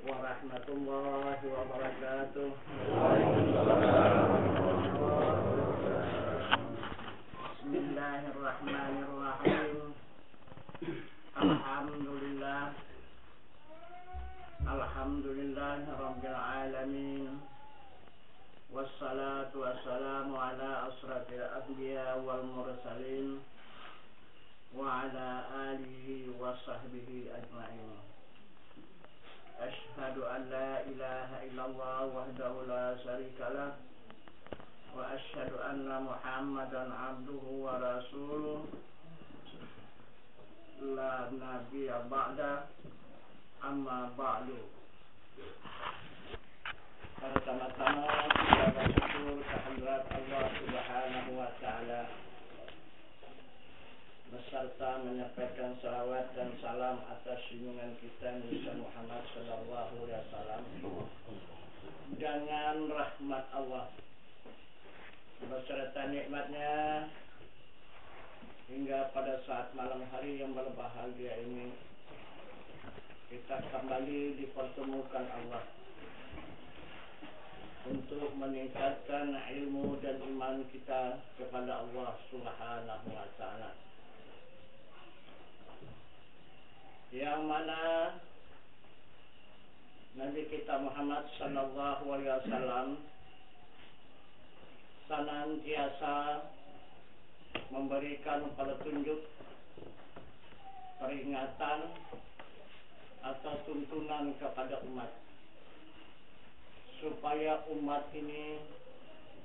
Warahmatullahi wabarakatuh. Bismillahirrahmanirrahim. Alhamdulillah. Alhamdulillahirabbil alamin. Wassalatu wassalamu ala asrafil anbiya wal mursalin wa ala alihi wa sahbihi ajma'in. Ashhadu an la ilaha illallah wahdahu la syarikalah wa ashhadu anna Muhammadan abduhu wa rasuluh la nabiyya ba'da amma ba'du. Pertama-tama kita bersyukur kehadirat Allah Subhanahu wa taala beserta menyampaikan salawat dan salam atas junjungan kita Nabi Muhammad sallallahu alaihi wasallam dengan rahmat Allah beserta nikmatnya hingga pada saat malam hari yang berbahagia ini kita kembali dipertemukan Allah untuk meningkatkan ilmu dan iman kita kepada Allah Subhanahu wa taala, yang mana Nabi kita Muhammad sallallahu alaihi wasallam senantiasa memberikan petunjuk, peringatan atau tuntunan kepada umat supaya umat ini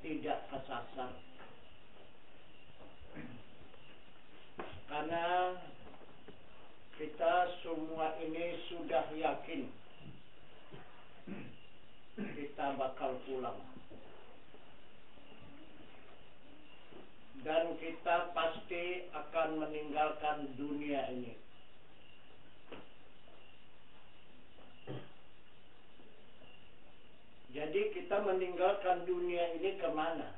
tidak kesasar, karena kita semua ini sudah yakin kita bakal pulang dan kita pasti akan meninggalkan dunia ini. Jadi kita meninggalkan dunia ini kemana?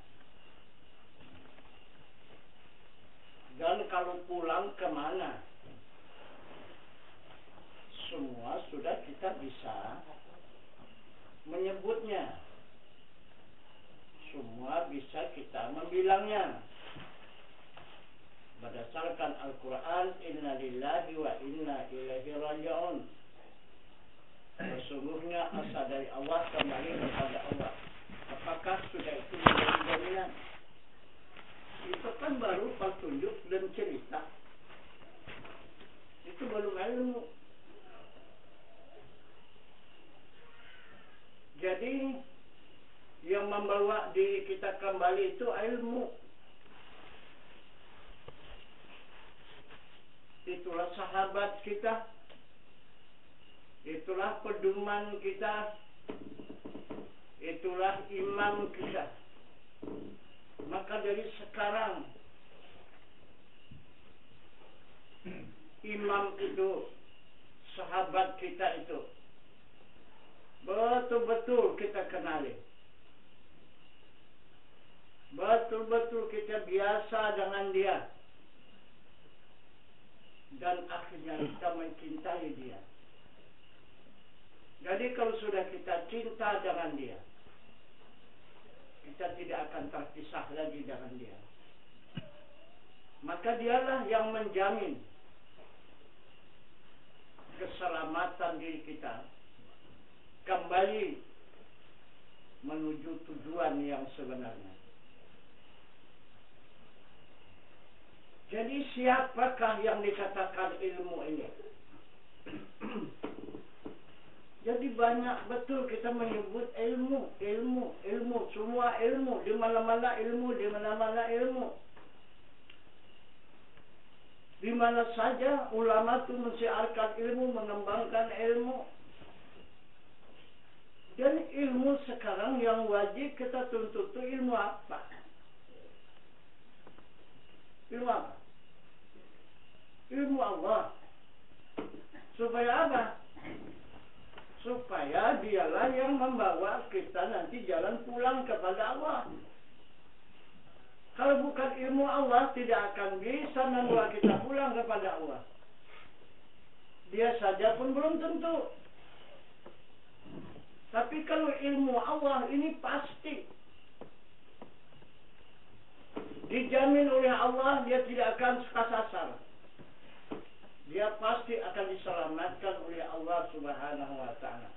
Dan kalau pulang kemana? Semua sudah kita bisa menyebutnya, semua bisa kita membilangnya berdasarkan Al-Quran. Inna lillahi wa inna ilaihi raji'un. Sesungguhnya asal dari Allah, kembali kepada Allah. Apakah sudah itu menjadi jaminan? Itu kan baru petunjuk dan cerita, itu belum ilmu. Jadi yang membawa diri kita kembali itu ilmu. Itulah sahabat kita, itulah pedoman kita, itulah imam kita. Maka dari sekarang imam itu, sahabat kita itu betul-betul kita kenali, betul-betul kita biasa dengan dia, dan akhirnya kita mencintai dia. Jadi kalau sudah kita cinta dengan dia, kita tidak akan terpisah lagi dengan dia. Maka dialah yang menjamin keselamatan diri kita kembali menuju tujuan yang sebenarnya. Jadi siapakah yang dikatakan ilmu ini? Jadi banyak betul kita menyebut ilmu, semua ilmu, di mana-mana ilmu, di mana-mana ilmu. Di mana saja ulama itu mensiarkan ilmu, mengembangkan ilmu. Dan ilmu sekarang yang wajib kita tuntut itu ilmu apa? Ilmu apa? Ilmu Allah. Supaya apa? Supaya dialah yang membawa kita nanti jalan pulang kepada Allah. Kalau bukan ilmu Allah, tidak akan bisa membawa kita pulang kepada Allah. Dia saja pun belum tentu. Tapi kalau ilmu Allah ini pasti dijamin oleh Allah, dia tidak akan kesasar. Dia pasti akan diselamatkan oleh Allah Subhanahu wa Ta'ala.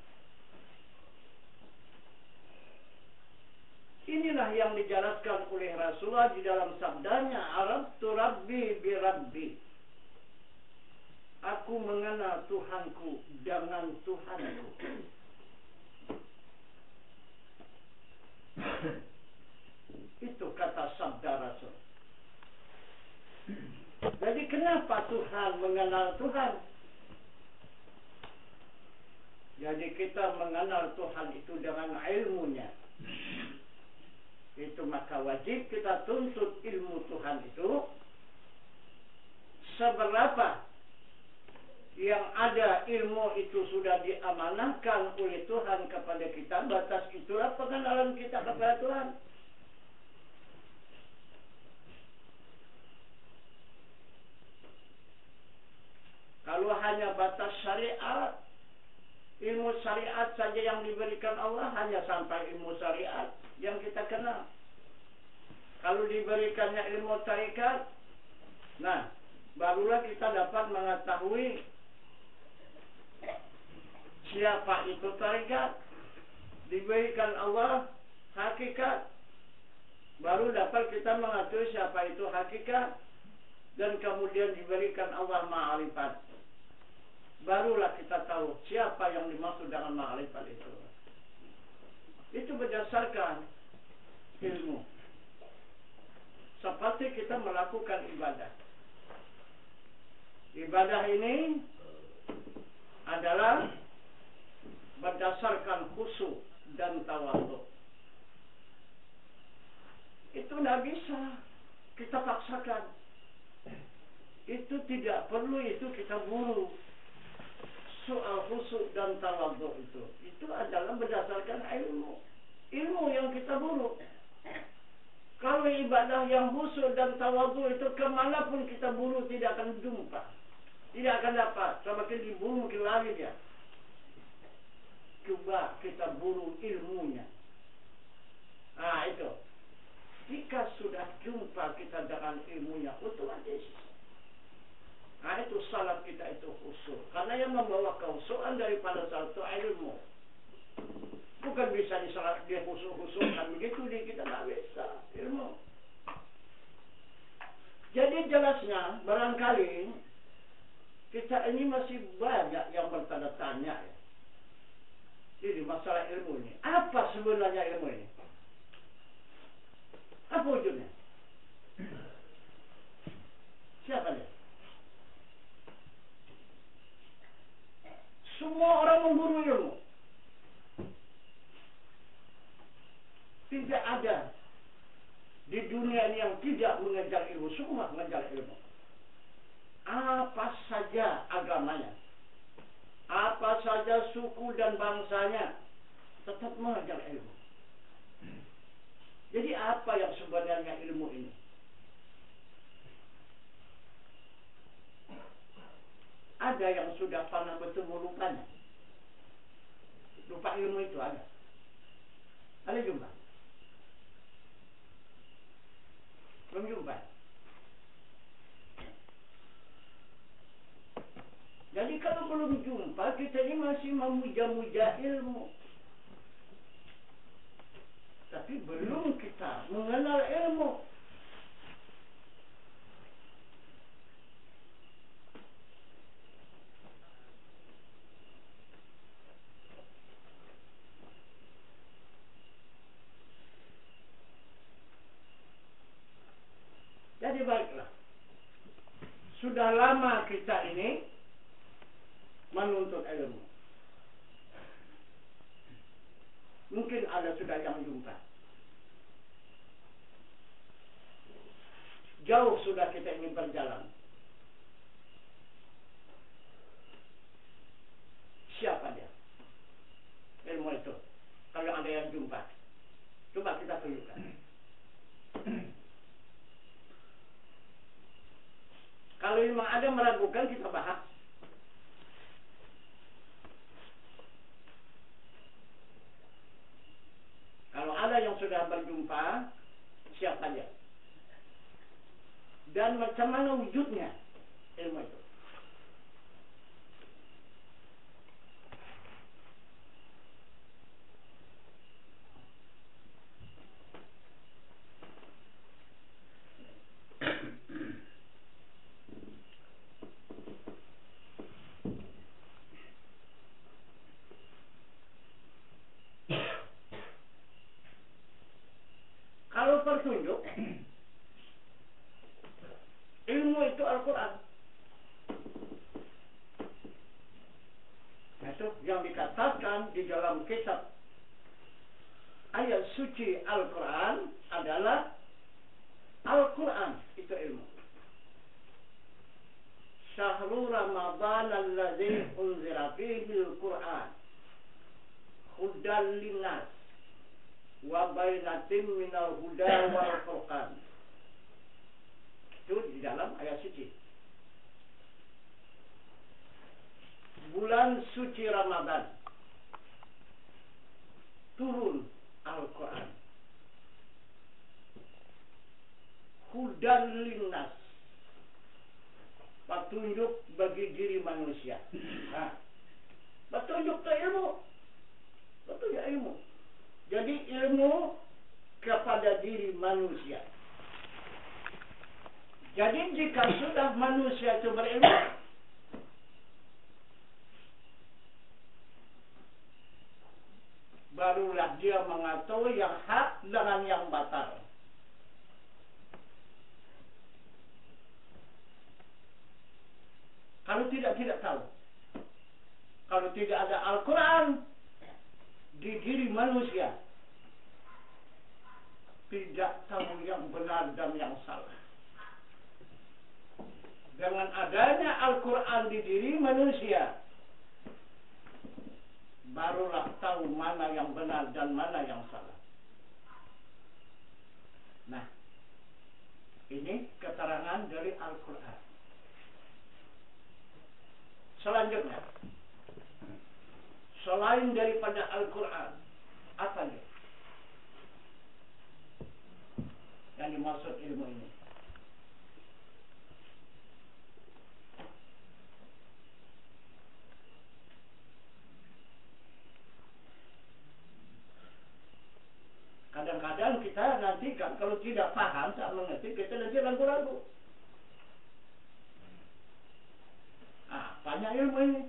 Inilah yang dijelaskan oleh Rasulullah di dalam sabdanya, Arabtu Rabbi bi Rabbi. Aku mengenal Tuhanku dengan Tuhanku. Itu kata sabda Rasul. Jadi kenapa Tuhan mengenal Tuhan? Jadi kita mengenal Tuhan itu dengan ilmunya. Itu maka wajib kita tuntut ilmu Tuhan itu seberapa yang ada ilmu itu sudah diamanahkan oleh Tuhan kepada kita, batas itulah pengenalan kita kepada Tuhan. Kalau hanya batas syariat, ilmu syariat saja yang diberikan Allah, hanya sampai ilmu syariat yang kita kenal. Kalau diberikannya ilmu tarikat, nah, barulah kita dapat mengetahui siapa itu tarikat. Diberikan Allah hakikat, baru dapat kita mengetahui siapa itu hakikat. Dan kemudian diberikan Allah ma'rifat, barulah kita tahu siapa yang dimaksud dengan ma'rifat itu. Itu berdasarkan ilmu. Seperti kita melakukan ibadah. Ibadah ini adalah berdasarkan khusyuk dan tawadhu. Itu tidak bisa kita paksakan. Itu tidak perlu, itu kita buru. Soal khusyuk dan tawadhu itu adalah berdasarkan ilmu. Ilmu yang kita buru. Kalau ibadah yang khusyuk dan tawadhu itu kemanapun kita buru tidak akan jumpa, tidak akan dapat. Semakin diburu makin lari dia. Coba kita buru ilmunya. Nah itu. Jika sudah jumpa kita dengan ilmunya, otomatis. Nah itu salat kita itu khusyuk. Karena yang membawa kehusyukan daripada salat itu ilmu. Bukan bisa disalat dia khusyuk-khusyukkan begitu kita nggak bisa ilmu. Jadi jelasnya barangkali kita ini masih banyak yang bertanda tanya ya. Ini masalah ilmu ini. Apa sebenarnya ilmu ini? Apa wujudnya? Siapa dia? Semua orang memburu ilmu. Tidak ada di dunia ini yang tidak mengejar ilmu. Semua mengejar ilmu. Apa saja agamanya, apa saja suku dan bangsanya, tetap mengejar ilmu. Jadi apa yang sebenarnya ilmu ini? Ada yang sudah pernah bertemu lupanya. Lupa ilmu itu ada. Ada jumpa? Belum jumpa. Jadi kalau belum jumpa, kita ini masih memuja-muja ilmu. tapi belum kita mengenal ilmu. Jadi baiklah, sudah lama kita ini menuntut ilmu. Mungkin ada sudah yang jumpa. Jauh sudah kita ingin berjalan. Siapa dia? Ilmu itu. Kalau ada yang jumpa, coba kita tunjukkan. Kalau memang ada meragukan, kita bahas. Kalau ada yang sudah berjumpa, siapa dia? Dan macam mana wujudnya ilmu itu? Kalau petunjuk, ilmu itu Al-Quran. Itu yang dikatakan di dalam kitab ayat suci Al-Quran adalah Al-Quran itu ilmu. Syahrul Ramadan alladzi unzila fihi al-Quran hudan linnas wa bainatin minal huda wal furqan. Itu di dalam ayat suci. Bulan suci Ramadan turun Al-Quran. Hudan linnas, petunjuk bagi diri manusia. Nah, petunjuk ke ilmu. Petunjuk ilmu. Jadi ilmu kepada diri manusia. Jadi jika sudah manusia itu berilmu, barulah dia mengetahui yang hak dengan yang batal. Kalau tidak tahu. Kalau tidak ada Al-Quran di diri manusia, tidak tahu yang benar dan yang salah. Dengan adanya Al-Quran di diri manusia, barulah tahu mana yang benar dan mana yang salah. Nah, ini keterangan dari Al-Quran. Selanjutnya, selain daripada Al-Quran, apa dia yang dimaksud ilmu ini? Kadang-kadang kita nanti kalau tidak paham, tak mengerti, kita nanti ragu-ragu. Banyak ilmu ini.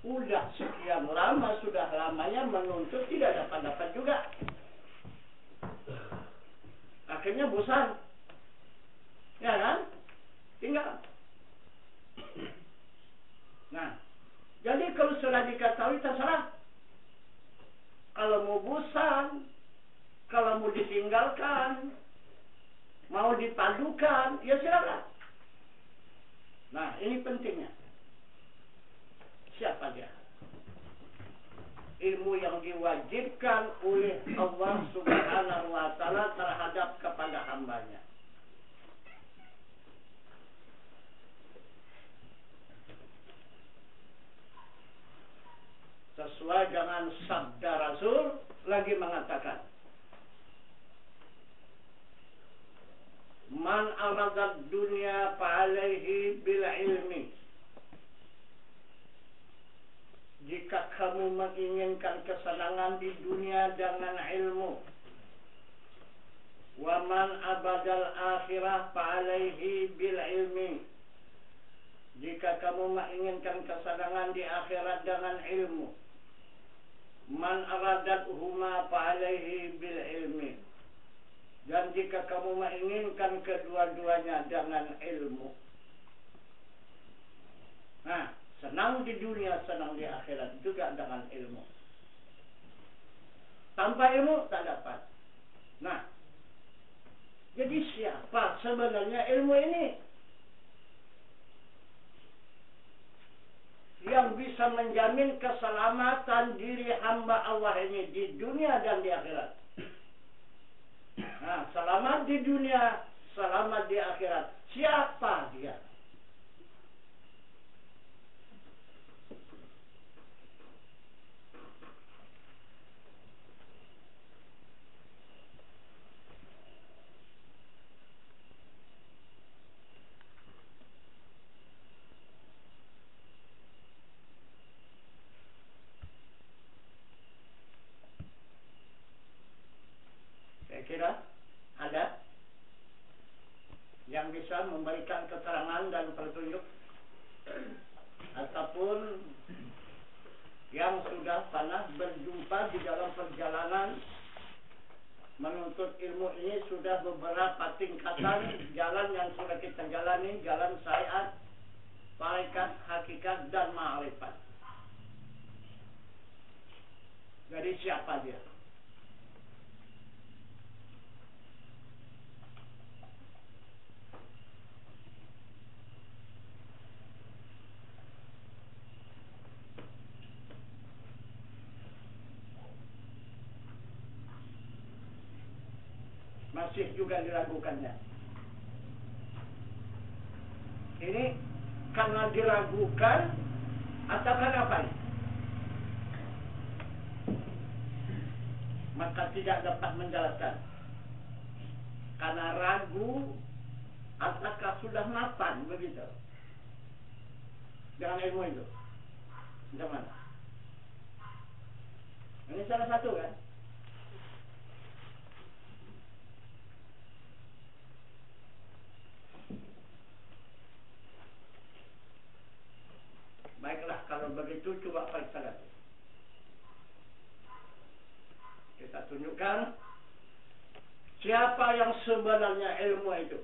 Udah sekian lama, sudah lamanya menuntut, tidak dapat juga. Akhirnya bosan. Ya kan? Tinggal. Nah, jadi kalau sudah diketahui, terserah. Kalau mau bosan, kalau mau ditinggalkan, mau dipadukan, ya silakan. Nah, ini pentingnya. Siapa dia? Ilmu yang diwajibkan oleh Allah Subhanahu wa ta'ala terhadap kepada hambanya. Sesuai dengan sabda Rasul lagi mengatakan, Man aradad dunya fa'alaihi bil ilmi. jika kamu menginginkan kesenangan di dunia dengan ilmu, wa man abadal akhirah fa'alaihi bil ilmi, jika kamu menginginkan kesenangan di akhirat dengan ilmu, man aradat huma fa'alaihi bil ilmi, dan jika kamu menginginkan kedua-duanya dengan ilmu. Nah, senang di dunia, senang di akhirat juga dengan ilmu. Tanpa ilmu tak dapat. Nah, jadi siapa sebenarnya ilmu ini yang bisa menjamin keselamatan diri hamba Allah ini di dunia dan di akhirat? Nah, selamat di dunia, selamat di akhirat. Siapa dia? Kira ada yang bisa memberikan keterangan dan petunjuk, ataupun yang sudah pernah berjumpa di dalam perjalanan menuntut ilmu ini, sudah beberapa tingkatan jalan yang sudah kita jalani, jalan syariat, tarekat, hakikat, dan ma'rifat. Jadi siapa dia? Masih juga diragukannya. Ini karena diragukan atau karena apa? Maka tidak dapat menjelaskan. Karena ragu, apakah sudah mapan begitu dengan ilmu itu? Jangan. Ini salah satu kan? Baiklah, kalau begitu coba periksa lagi. Kita tunjukkan siapa yang sebenarnya ilmu itu.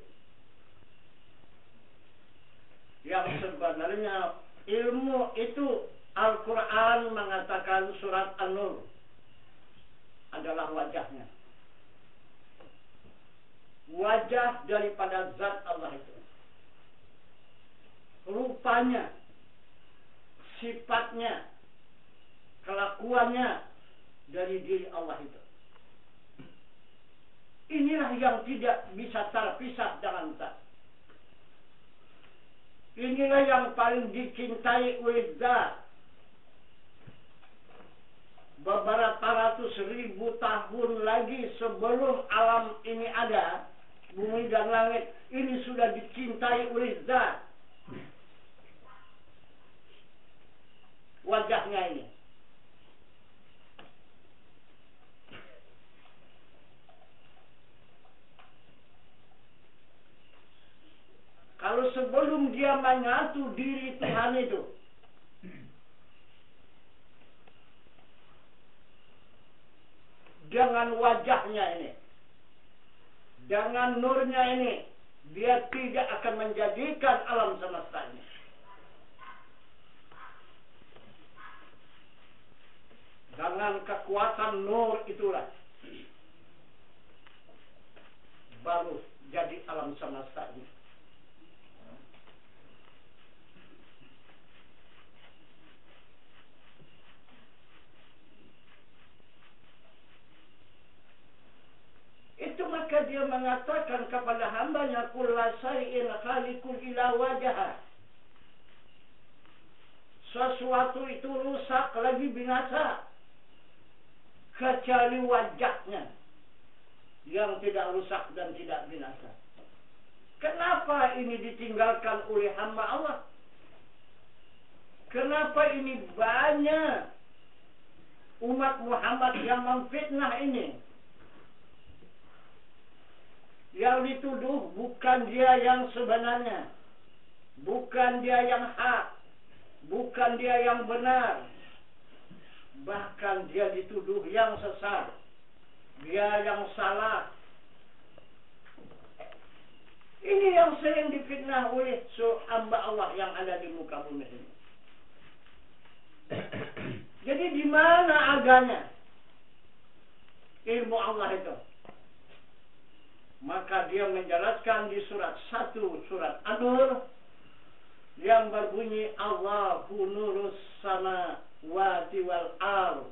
Yang sebenarnya ilmu itu, Al-Quran mengatakan surat An-Nur adalah wajahnya. Wajah daripada zat Allah itu. Rupanya, sifatnya, kelakuannya dari diri Allah itu. Inilah yang tidak bisa terpisah dengan zat. Inilah yang paling dicintai oleh zat. Beberapa ratus ribu tahun lagi sebelum alam ini ada, bumi dan langit ini sudah dicintai oleh zat. Wajahnya ini. Kalau sebelum dia menyatu diri Tuhan itu, dengan wajahnya ini, dengan nurnya ini, dia tidak akan menjadikan alam semesta ini. Dengan kekuatan nur itulah baru jadi alam semesta ini. Itu maka dia mengatakan kepada hambanya, kulla syai'in khaliqun ila wajah. Sesuatu itu rusak lagi binasa, kecuali wajahnya yang tidak rusak dan tidak binasa. Kenapa ini ditinggalkan oleh hamba Allah? Kenapa ini banyak umat Muhammad yang memfitnah ini? Yang dituduh bukan dia yang sebenarnya, bukan dia yang hak, bukan dia yang benar, bahkan dia dituduh yang sesat, dia yang salah. Ini yang sering difitnah oleh hamba Allah yang ada di muka bumi ini. Jadi di mana adanya ilmu Allah itu? Maka dia menjelaskan di surat 1 surat An-Nur yang berbunyi Allahu nurus samawati wal ardh.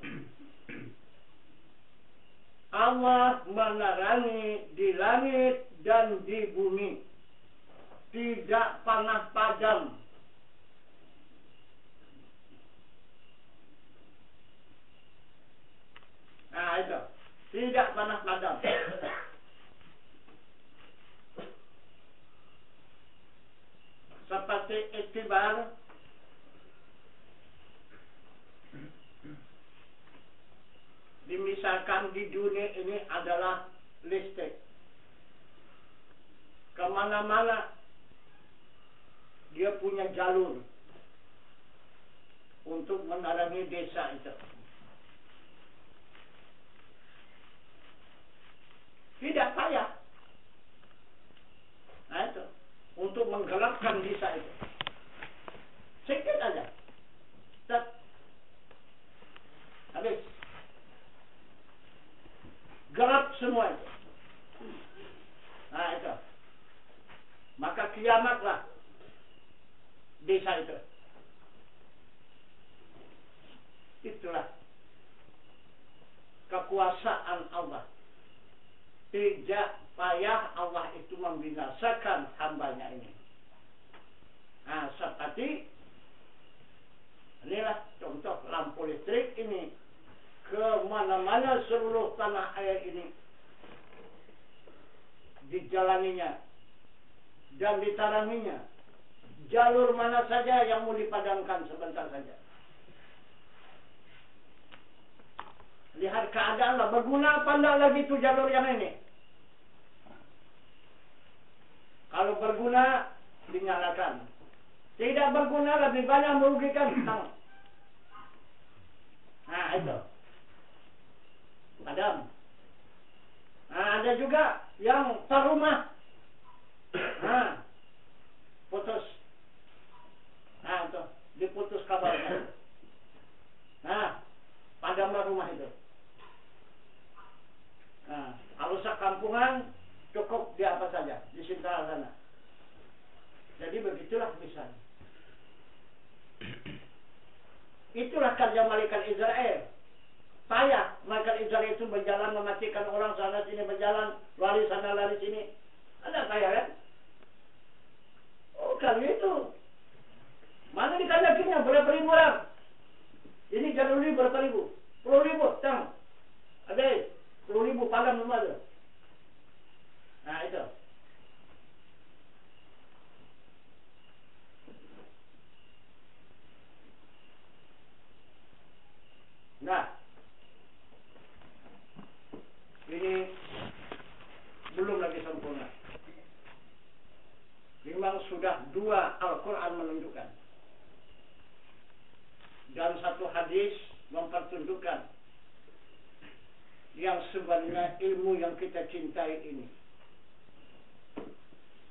Allah menerangi di langit dan di bumi, tidak pernah padam. Nah itu, tidak pernah padam. Seperti iktibar, dimisalkan di dunia ini adalah listrik. Kemana-mana dia punya jalur untuk menerangi desa itu. Tidak payah. Nah itu, untuk menggelapkan desa itu. Sedikit aja. Set. Habis. Gelap semua itu. Nah itu. Maka kiamatlah desa itu. Itulah kekuasaan Allah. Tidak payah Allah itu membinasakan hambanya ini. Nah, seperti inilah contoh lampu listrik ini ke mana-mana seluruh tanah air ini dijalaninya dan ditaranginya. Jalur mana saja yang mau dipadamkan sebentar saja. Lihat keadaan lah, berguna apa enggak lagi itu jalur yang ini? Kalau berguna, dinyalakan. Tidak berguna, lebih banyak merugikan. Nah, itu. Padam. Nah, ada juga yang serumah. Nah, putus. Nah, itu. Diputus kabarnya. Nah, padamlah rumah itu. Nah, kalau sekampungan cukup di apa saja, di Sintara sana. Jadi begitulah misalnya. Itulah kerja malaikat Israel. Payah malaikat Israel itu berjalan mematikan orang sana sini, berjalan lari sana lari sini. Ada payah kan? Oh kalau itu, mana dikandakinya berapa ribu orang? Ini jalur ini berapa ribu? 10.000, tang. Ada 10.000 padam semua tu. Nah itu. Nah, ini belum lagi sempurna. Memang sudah 2 Al-Quran menunjukkan. Dan 1 hadis mempertunjukkan yang sebenarnya ilmu yang kita cintai ini.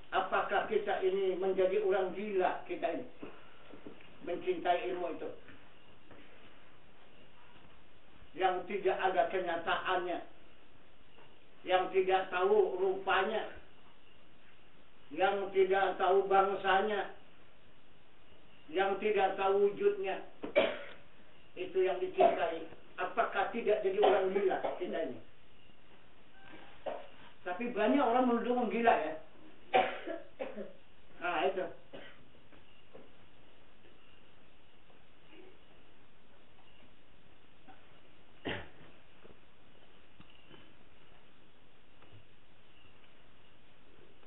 Apakah kita ini menjadi orang gila kita ini mencintai ilmu itu yang tidak ada kenyataannya, yang tidak tahu rupanya, yang tidak tahu bangsanya, yang tidak tahu wujudnya. Itu yang dicintai. Apakah tidak jadi orang gila kita ini? Tapi banyak orang menuduh orang gila ya. Nah itu.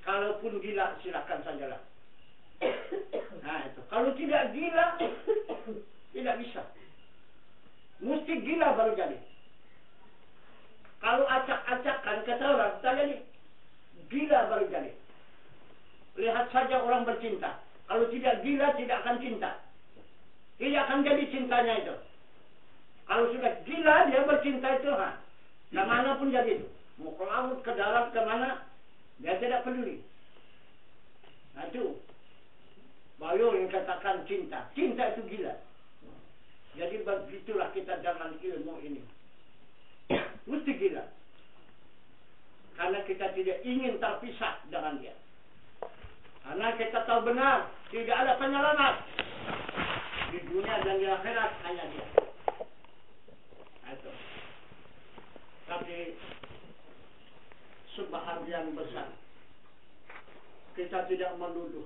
Kalaupun gila silakan sajalah. Nah itu. Kalau tidak gila, Tidak bisa. Mesti gila baru jadi. Kalau acak-acakan kata orang, tak jadi. Gila baru jadi. Lihat saja orang bercinta. Kalau tidak gila, tidak akan cinta. Tidak akan jadi cintanya itu. Kalau sudah gila, dia bercinta itu, kemana pun jadi itu. Mau ke laut, ke darat, kemana, dia tidak peduli. Nah itu, baru yang katakan cinta. Cinta itu gila. Jadi begitulah kita dengan ilmu ini. Mesti gila. Karena kita tidak ingin terpisah dengan dia. Karena kita tahu benar, tidak ada penyelamat. Di dunia dan di akhirat hanya dia. Itu. Tapi sebahagian besar kita tidak menuduh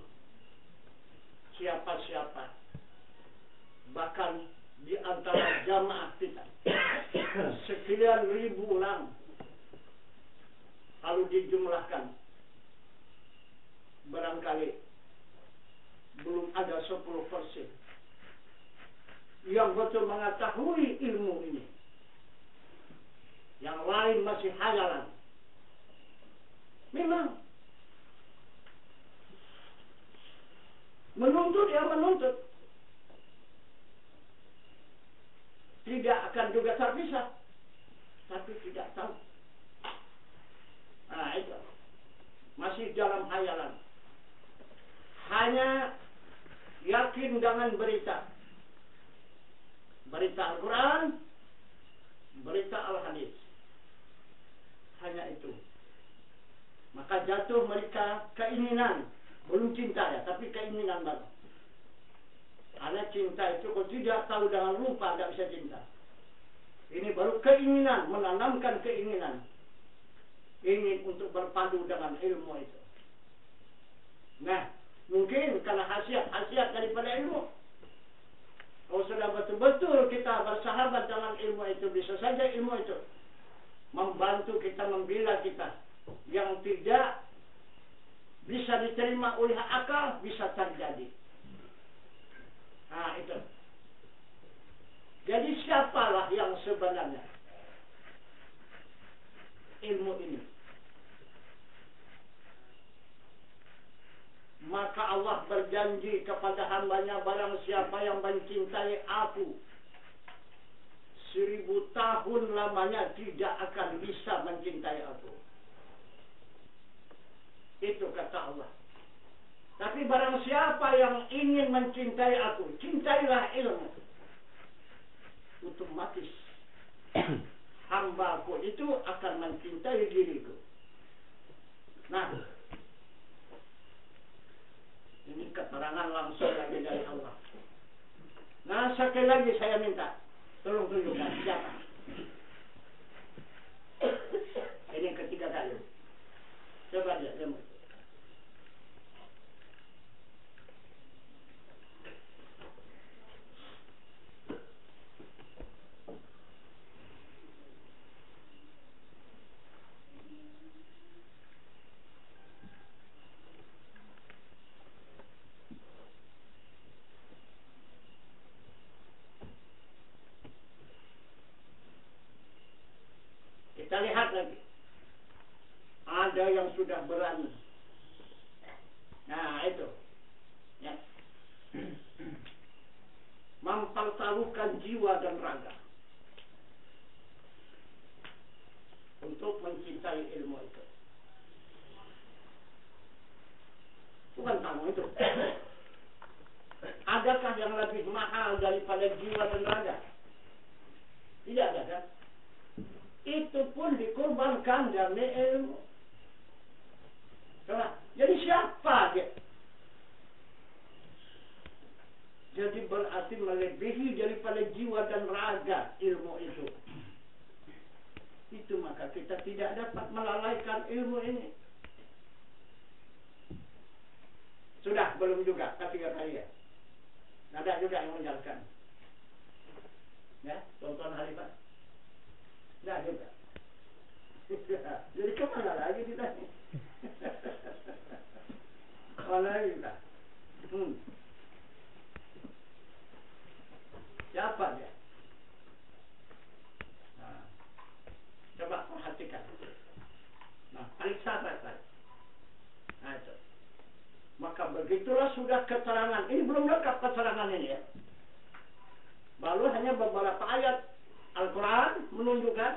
siapa-siapa. Bahkan di antara jamaah kita sekian ribu orang, kalau dijumlahkan barangkali belum ada 10% yang betul mengetahui ilmu ini. Yang lain masih hayalan. Memang menuntut ya menuntut, tidak akan juga terpisah, tapi tidak tahu. Nah itu masih dalam hayalan. Hanya yakin dengan berita Al-Quran, berita Al-Hadis. Hanya itu. Maka jatuh mereka keinginan, belum cinta ya, tapi keinginan baru. Karena cinta itu kalau tidak tahu dengan rupa tidak bisa cinta. Ini baru keinginan, menanamkan keinginan. Ingin untuk berpadu dengan ilmu itu. Nah, mungkin karena khasiat daripada ilmu. Kalau sudah betul-betul kita bersahabat dengan ilmu itu, bisa saja ilmu itu membantu kita, membela kita. Yang tidak bisa diterima oleh akal, bisa terjadi. Nah, itu. Jadi siapalah yang sebenarnya ilmu ini? Maka Allah berjanji kepada hambanya, barang siapa yang mencintai aku 1000 tahun lamanya tidak akan bisa mencintai aku. Itu kata Allah. Tapi barang siapa yang ingin mencintai aku, cintailah ilmu. Otomatis hambaku itu akan mencintai diriku. Nah, ini keterangan langsung lagi dari Allah. Nah, sekali lagi saya minta, tolong tunjukkan siapa. Ini ketiga kali. Coba dia. Kita lihat lagi. Ada yang sudah berani. Nah, itu. Ya. Mempertaruhkan jiwa dan raga untuk mencintai ilmu itu. Bukan kamu itu. Adakah yang lebih mahal daripada jiwa dan raga? Tidak ada kan? Itu pun dikorbankan demi ilmu. Jadi siapa dia? Jadi berarti melebihi daripada jiwa dan raga ilmu itu. Itu maka kita tidak dapat melalaikan ilmu ini. Sudah, belum juga, ketiga kali ya. Ada juga yang menjalankan. Ya, tonton Halifah. Tidak juga. Jadi kemana lagi kita? Kemana lagi kita? Al-Sabatan. Nah, itu. Maka begitulah sudah keterangan. Ini belum lengkap keterangan ini ya. Baru hanya beberapa ayat Al-Quran menunjukkan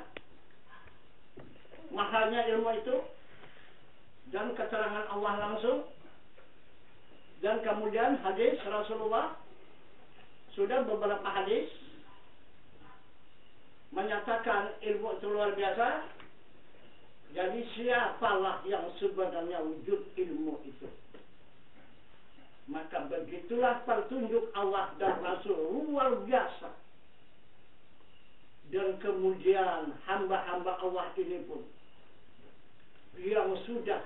mahalnya ilmu itu dan keterangan Allah langsung, dan kemudian hadis Rasulullah, sudah beberapa hadis menyatakan ilmu itu luar biasa. Jadi siapalah yang sebenarnya wujud ilmu itu? Maka begitulah petunjuk Allah dan Rasul luar biasa. Dan kemudian hamba-hamba Allah ini pun yang sudah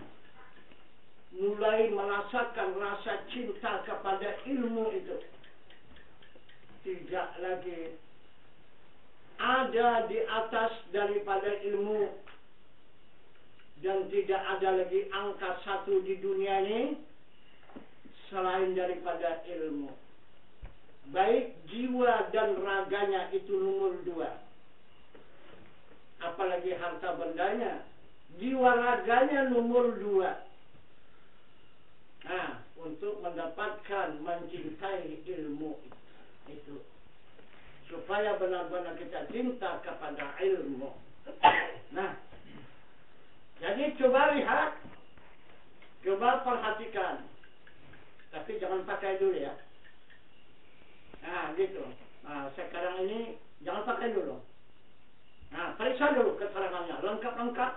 mulai merasakan rasa cinta kepada ilmu itu, tidak lagi ada di atas daripada ilmu, dan tidak ada lagi angka satu di dunia ini selain daripada ilmu. Baik jiwa dan raganya itu nomor 2, apalagi harta bendanya. Jiwa raganya nomor 2. Nah, untuk mendapatkan mencintai ilmu itu, supaya benar-benar kita cinta kepada ilmu. Nah, jadi coba lihat, coba perhatikan, tapi jangan pakai dulu ya. Nah, gitu. Nah, sekarang ini jangan pakai dulu. Nah, periksa dulu keterangannya, lengkap-lengkap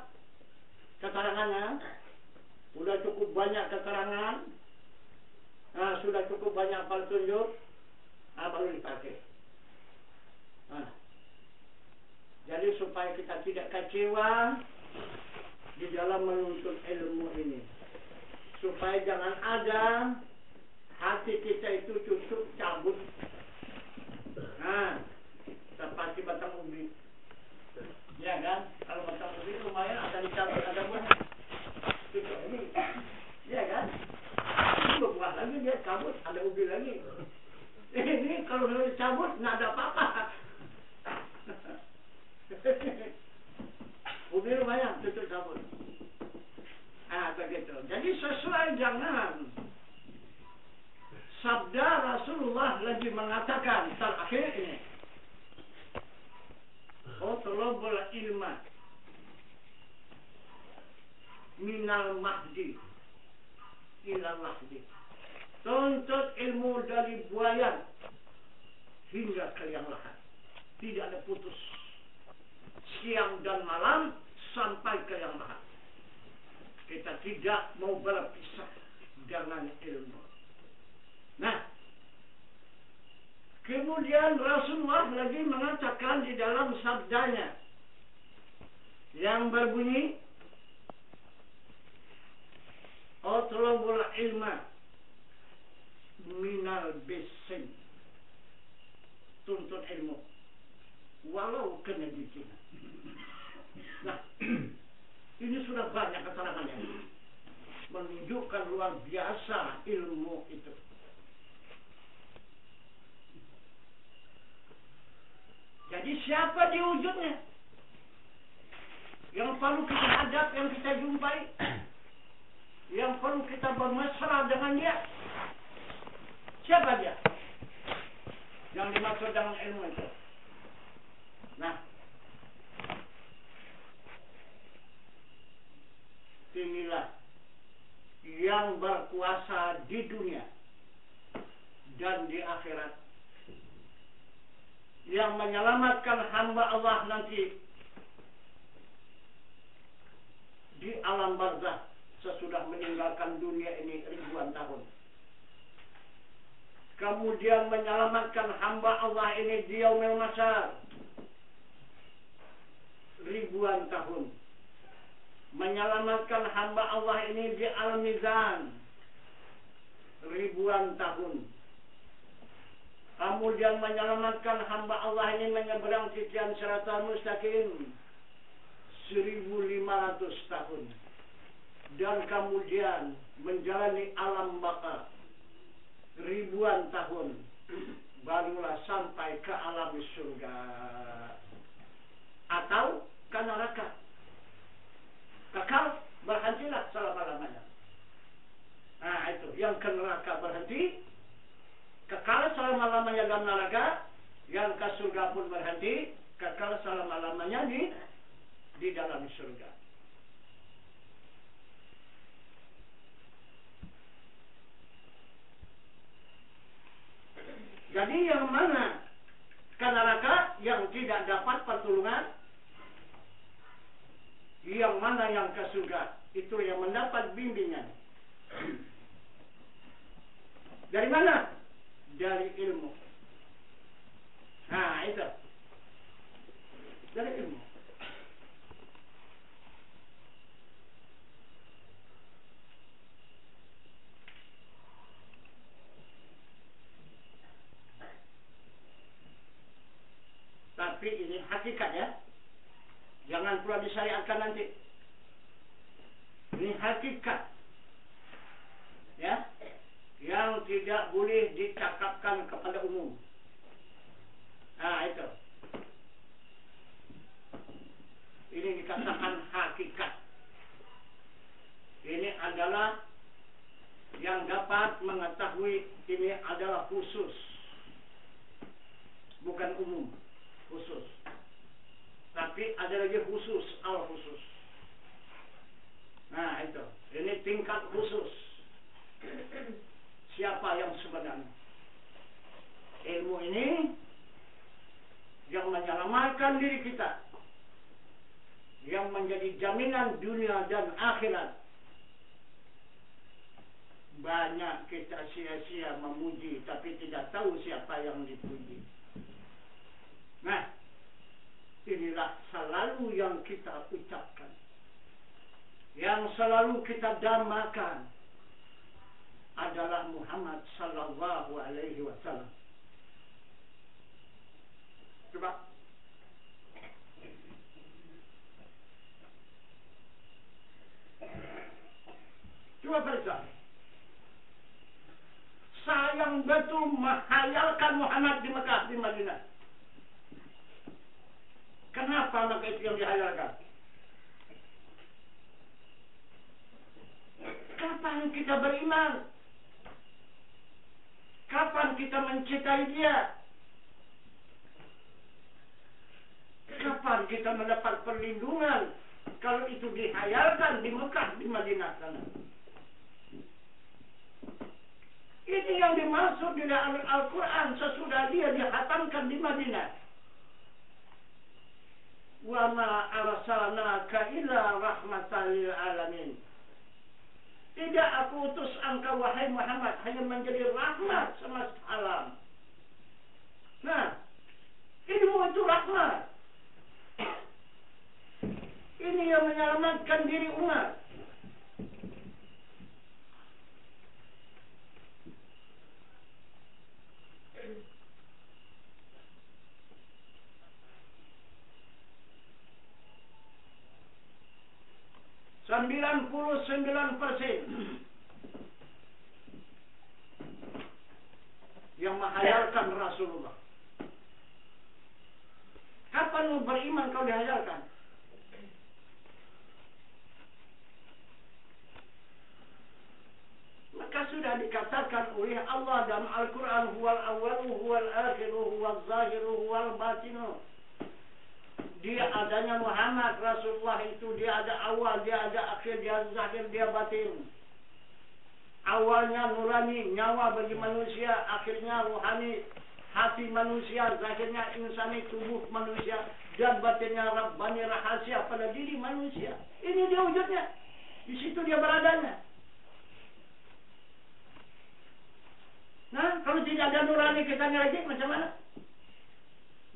keterangannya. Sudah cukup banyak keterangan. Nah, sudah cukup banyak petunjuk. Nah, baru dipakai. Nah, jadi supaya kita tidak kecewa di dalam menuntut ilmu ini, supaya jangan ada hati kita itu cucuk cabut. Nah, seperti batang ubi, ya kan? Kalau batang ubi lumayan akan dicabut, ada buah. Cucuk ini, ya kan? Itu buah lagi dia cabut, ada ubi lagi. Ini kalau sudah dicabut nggak ada apa-apa. Ubi lumayan, cucuk cabut. Ah, begitu. Jadi sesuai jangan. Sabda Rasulullah lagi mengatakan terakhir ini, utlubul ilma minal mahdi ilal mahdi. Tuntut ilmu dari buayan hingga ke liang lahat. Tidak ada putus. Siang dan malam sampai ke liang lahat. Kita tidak mau berpisah dengan ilmu. Nah, kemudian Rasulullah lagi mengatakan di dalam sabdanya yang berbunyi, utlubul ilma minal bisin. Tuntut ilmu walau kena dicina. Nah, ini sudah banyak keterangannya menunjukkan luar biasa ilmu itu. Jadi siapa di wujudnya yang perlu kita hadap, yang kita jumpai, yang perlu kita bermesra dengan dia? Siapa dia yang dimaksud dengan ilmu itu? Nah, inilah yang berkuasa di dunia dan di akhirat, yang menyelamatkan hamba Allah nanti di alam barzakh sesudah meninggalkan dunia ini ribuan tahun. Kemudian menyelamatkan hamba Allah ini di yaumil mahsyar ribuan tahun. Menyelamatkan hamba Allah ini di al-mizan ribuan tahun. Kemudian menyelamatkan hamba Allah ini menyeberang titian siratal mustaqim 1500 tahun. Dan kemudian menjalani alam baka ribuan tahun, barulah sampai ke alam surga atau ke neraka, kekal berhenti yang ke neraka berhenti, kekal selama-lamanya dalam neraka, yang ke surga pun berhenti, kekal selama-lamanya di dalam surga. Jadi yang mana ke neraka yang tidak dapat pertolongan, yang mana yang ke surga itu yang mendapat bimbingan. Dari mana? Dari ilmu. Nah, itu. Dari ilmu. Tapi ini hakikat ya. Jangan pula disyariatkan nanti. Ini hakikat. Ya. Yang tidak boleh dicakapkan kepada umum. Nah, itu. Ini dikatakan hakikat. Ini adalah yang dapat mengetahui, ini adalah khusus. Bukan umum. Khusus. Tapi ada lagi khusus, al-khusus. Nah, itu. Ini tingkat khusus. Siapa yang sebenarnya? Ilmu ini yang menyelamatkan diri kita, yang menjadi jaminan dunia dan akhirat. Banyak kita sia-sia memuji, tapi tidak tahu siapa yang dipuji. Nah, inilah selalu yang kita ucapkan, yang selalu kita dambakan adalah Muhammad sallallahu alaihi wasallam. Coba. Coba periksa. Sayang betul menghayalkan Muhammad di Mekah, di Madinah. Kenapa maka itu yang dihayalkan? Kapan kita beriman? Kapan kita mencintai dia? Kapan kita mendapat perlindungan kalau itu dihayalkan di Mekah, di Madinah sana? Ini yang dimaksud di dalam Al-Quran sesudah dia dihatamkan di Madinah. Wa ma arsalnaka illa rahmatan lil alamin. Tidak aku utus engkau wahai Muhammad hanya menjadi rahmat semesta alam. Nah, ilmu itu rahmat. Ini yang menyelamatkan diri umat. Sembilan puluh 99% yang menghayalkan Rasulullah. Kapan lu beriman kau dihayalkan? Maka sudah dikatakan oleh Allah dalam Al-Quran, huwal awalu, huwal akhiru, huwal zahiru, huwal batinu. Dia adanya Muhammad Rasulullah itu, dia ada awal, dia ada akhir, dia zahir, dia batin. Awalnya nurani, nyawa bagi manusia, akhirnya rohani, hati manusia, zahirnya insani, tubuh manusia, dan batinnya Rabbani, rahasia pada diri manusia. Ini dia wujudnya. Di situ dia beradanya. Nah, kalau tidak ada nurani kita lagi, macam mana?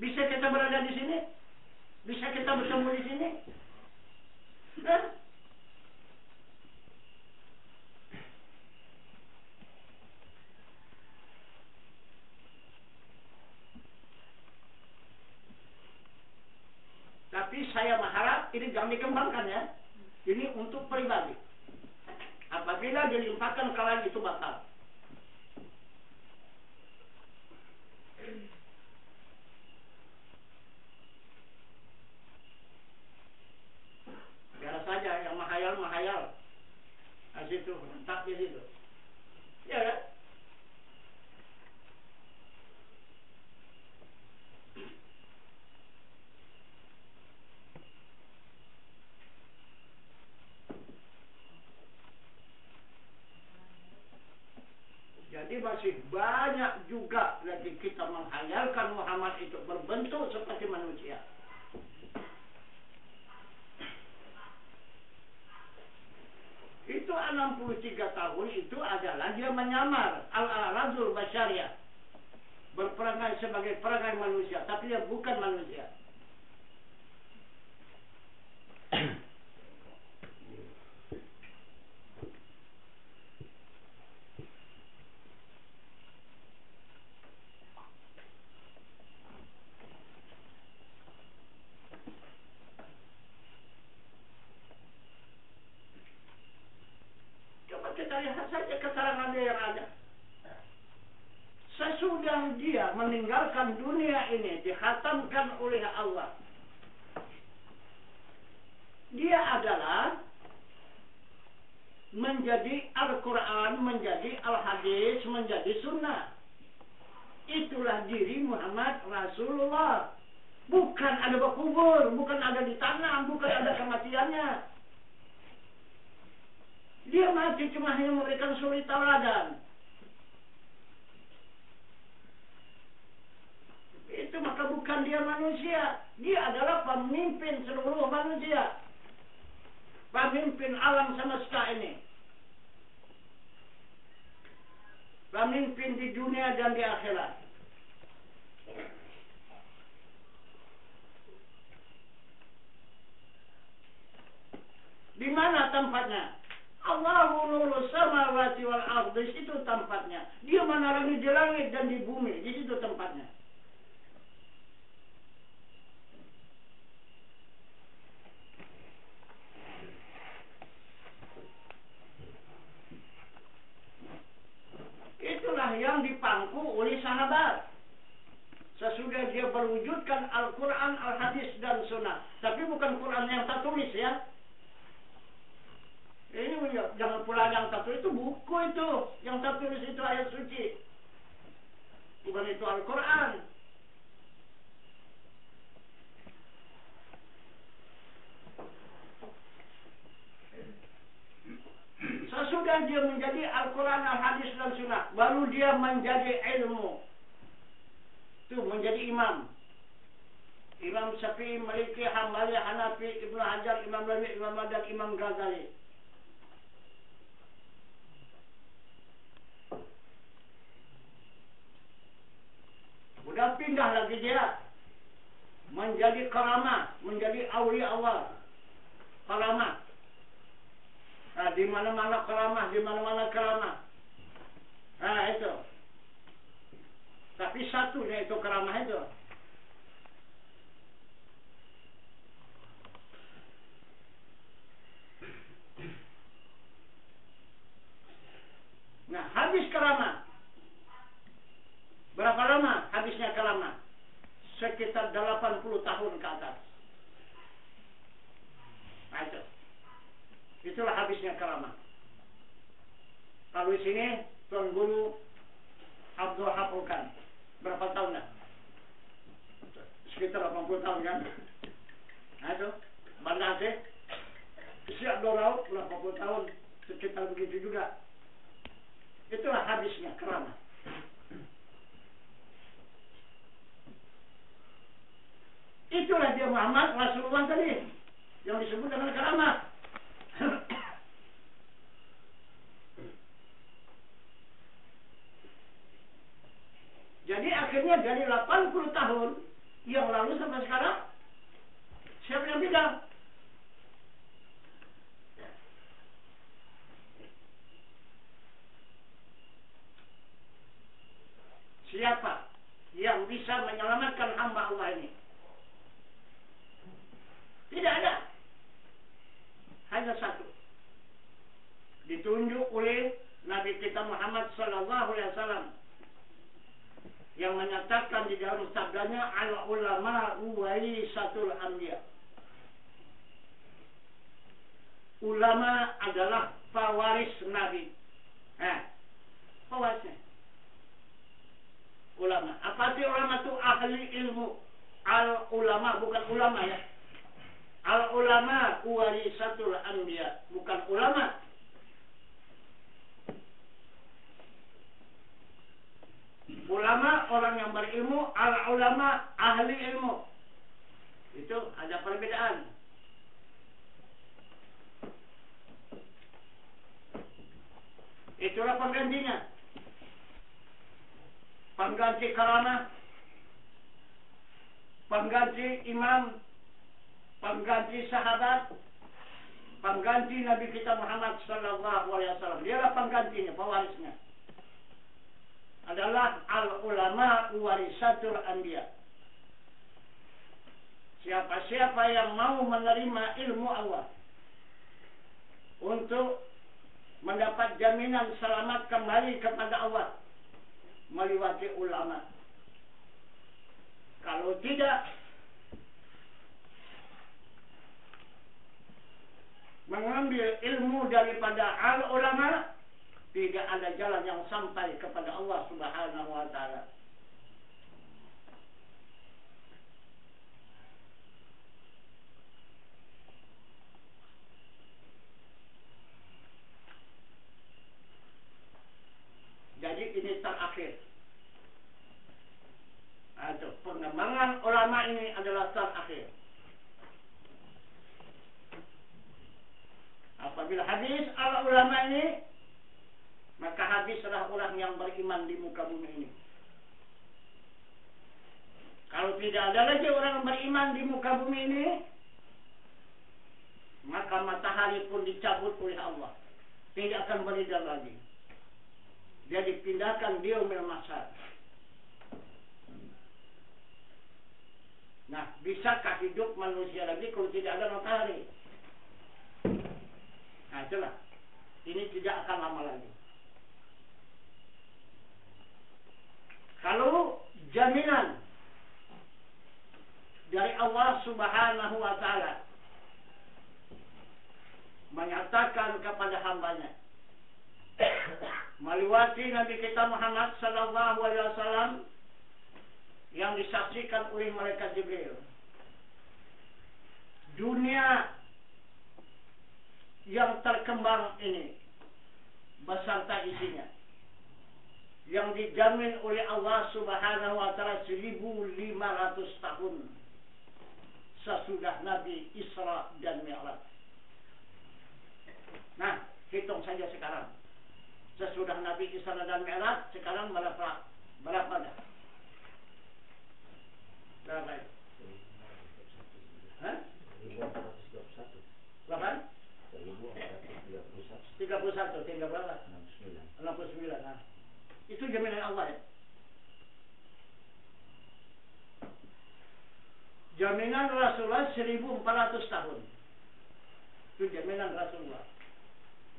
Bisa kita berada di sini? Bisa kita bertemu di sini? Nah, tapi saya mengharap ini jangan dikembangkan ya. Ini untuk pribadi. Apabila dilimpahkan kalian itu batal. Biar saja yang menghayal. Nah, situ, tak di situ. masih banyak juga lagi kita menghayalkan Muhammad itu berbentuk seperti manusia. Itu 63 tahun itu adalah dia menyamar al-aradul basyariah, berperangai sebagai perangai manusia, tapi dia bukan manusia. Coba kita lihat saja keterangan dia yang ada. Sesudah dia meninggalkan dunia ini, dikhatamkan oleh Allah, dia adalah menjadi Al-Quran, menjadi Al-Hadis, menjadi Sunnah. Itulah diri Muhammad Rasulullah. Bukan ada berkubur, bukan ada ditanam, bukan ada kematiannya. Dia mati cuma hanya memberikan suri tauladan. Itu maka bukan dia manusia. Dia adalah pemimpin seluruh manusia. Pemimpin alam semesta ini. Pemimpin di dunia dan di akhirat. Di mana tempatnya? Allahu nurus samawati wal ardi, itu tempatnya. Dia menerangi di langit dan di bumi, di situ tempatnya. Itulah yang dipangku oleh sahabat. Sesudah dia berwujudkan Al-Quran, Al-Hadis, dan Sunnah. Tapi bukan Quran yang tertulis ya. Ini jangan pula yang tertulis itu buku itu. Yang tertulis itu ayat suci. Bukan itu Al-Quran. Sesudah dia menjadi Al-Quran, Al-Hadis, dan Sunnah, baru dia menjadi ilmu. Itu menjadi imam. Imam Syafi'i, Maliki, Hambali, Hanafi, Ibnu Hajar, Imam Rabi, Imam Madad, Imam Ghazali. Udah pindah lagi dia menjadi karamah, menjadi aulia Allah. Karamah. Nah, di mana-mana karamah, di mana-mana karamah. Nah, itu. Tapi satunya itu karamah itu. Nah, habis karamah. Berapa lama habisnya karamah? Sekitar 80 tahun ke atas. Nah, itu. Itulah habisnya karamah. Kalau di sini Tuan Guru Abdul hafalkan berapa tahun dah? Sekitar 80 tahun kan? Nah itu, Banda Aceh, si Abdul Rauf 80 tahun, sekitar begitu juga. Itulah habisnya karamah. Itulah dia Muhammad Rasulullah tadi yang disebut dengan karamah. Jadi akhirnya dari 80 tahun yang lalu sampai sekarang, siapa yang bilang? Siapa yang bisa menyelamatkan hamba Allah ini? Tidak ada. Hanya satu. Ditunjuk oleh Nabi kita Muhammad sallallahu alaihi wasallam yang menyatakan di dalam sabdanya al ulama warisatul anbiya. Ulama adalah pewaris Nabi. Pewarisnya. Ulama. Apa sih ulama itu? Ahli ilmu. Al ulama bukan ulama ya. Al ulama warisatul anbiya, bukan ulama. Ulama orang yang berilmu, al-ulama ahli ilmu. Itu ada perbedaan. Itulah penggantinya. Pengganti karamah, pengganti imam, pengganti sahabat, pengganti Nabi kita Muhammad sallallahu alaihi wasallam. Dialah penggantinya, pewarisnya. Adalah al-ulama warisatul anbiya. Siapa-siapa yang mau menerima ilmu Allah untuk mendapat jaminan selamat kembali kepada Allah melewati ulama. Kalau tidak mengambil ilmu daripada al-ulama, tidak ada jalan yang sampai kepada Allah Subhanahu wa ta'ala. Jadi ini terakhir. Atau pengembangan ulama ini adalah terakhir. Apabila habis ala ulama ini, maka habislah orang yang beriman di muka bumi ini. Kalau tidak ada lagi orang yang beriman di muka bumi ini, maka matahari pun dicabut oleh Allah. Tidak akan beredar lagi. Dia dipindahkan di yaumil mahsyar. Nah, bisakah hidup manusia lagi kalau tidak ada matahari? Nah, itulah. Ini tidak akan lama lagi. Kalau jaminan dari Allah Subhanahu wa ta'ala menyatakan kepada hambanya melewati Nabi kita Muhammad sallallahu alaihi wasallam yang disaksikan oleh malaikat Jibril, dunia yang terkembang ini beserta isinya yang dijamin oleh Allah Subhanahu wa ta'ala 1500 tahun sesudah Nabi Isra dan Mi'raj. Nah, hitung saja sekarang. Sesudah Nabi Isra dan Mi'raj, sekarang berapa dah? Berapa itu? Hah? 8? 31, tinggal berapa? 69. Nah. Itu jaminan Allah ya. Jaminan Rasulullah 1400 tahun. Itu jaminan Rasulullah.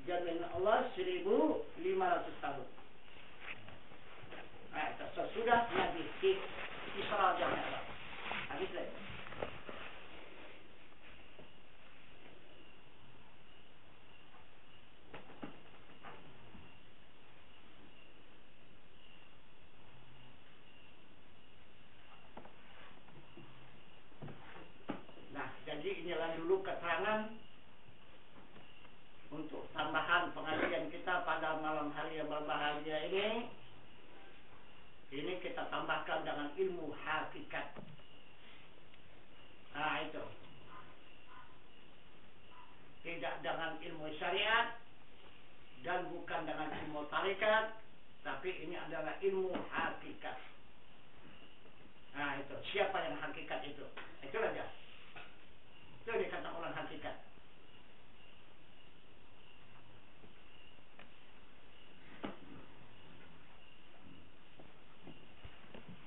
Jaminan Allah 1500 tahun. Nah, sesudah Nabi Isra dan Mi'raj. Habis lagi. Jadi inilah dulu keterangan untuk tambahan pengajian kita pada malam hari yang berbahagia ini. Ini kita tambahkan dengan ilmu hakikat. Nah itu. Tidak dengan ilmu syariat dan bukan dengan ilmu tarikat, tapi ini adalah ilmu hakikat. Nah itu. Siapa yang hakikat itu? Itulah dia. Itu dikata orang hakikat.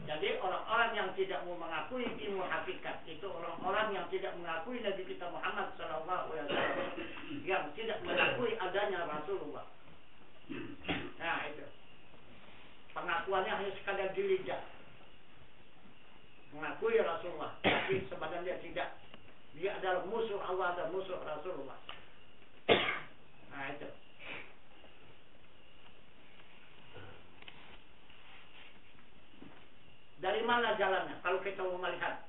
Jadi orang-orang yang tidak mau mengakui ilmu hakikat itu orang-orang yang tidak mengakui Nabi kita Muhammad sallallahu alaihi wasallam, yang tidak mengakui adanya Rasulullah. Nah itu. Pengakuannya hanya sekadar di lidah. Mengakui Rasulullah, tapi sebenarnya tidak. Dia adalah musuh Allah dan musuh Rasulullah. Nah itu. Dari mana jalannya? Kalau kita mau melihat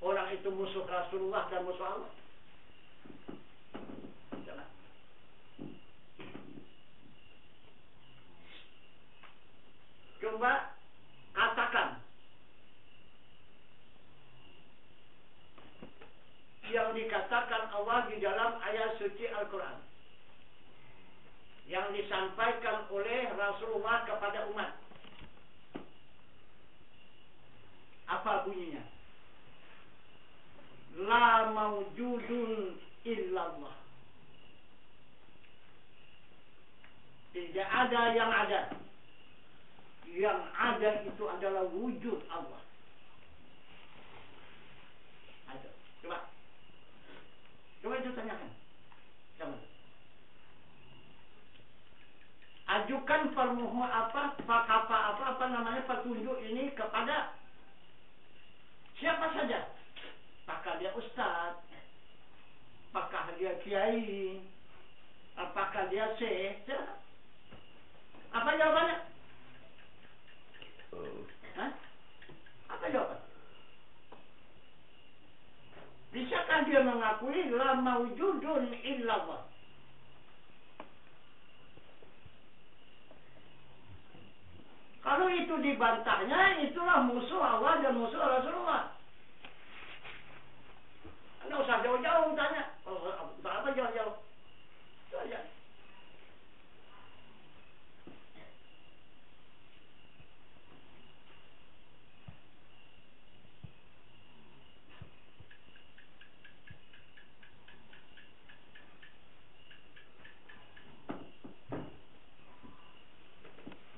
orang itu musuh Rasulullah dan musuh Allah. Jalan. Coba Allah di dalam ayat suci Al-Quran yang disampaikan oleh Rasulullah kepada umat. Apa bunyinya? La mawjudun illallah. Tidak ada yang ada. Yang ada itu adalah wujud Allah. Ayo, coba. Coba itu tanyakan. Coba. Ajukan permohonan apa namanya petunjuk ini kepada siapa saja. Apakah dia ustaz? Apakah dia kiai? Apakah dia syekh? Apa jawabannya? Hah? Apa jawaban? Bisakah dia mengakui la mawjudun illallah? Kalau itu dibantahnya, itulah musuh Allah dan musuh Rasulullah. Anda usah jauh-jauh tanya. Untuk apa jauh-jauh? Itu aja.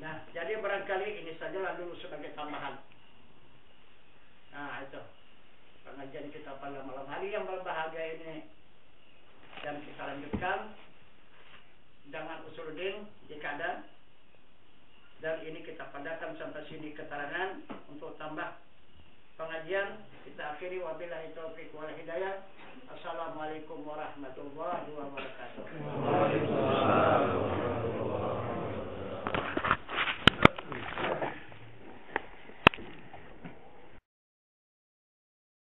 Nah, jadi barangkali ini sajalah dulu sebagai tambahan. Nah, itu pengajian kita pada malam hari yang berbahagia ini. Dan kita lanjutkan dengan Usuluddin jika ada. Dan ini kita padakan sampai sini keterangan untuk tambah pengajian. Kita akhiri wabillahi taufiq wal hidayah. Assalamualaikum warahmatullahi wabarakatuh.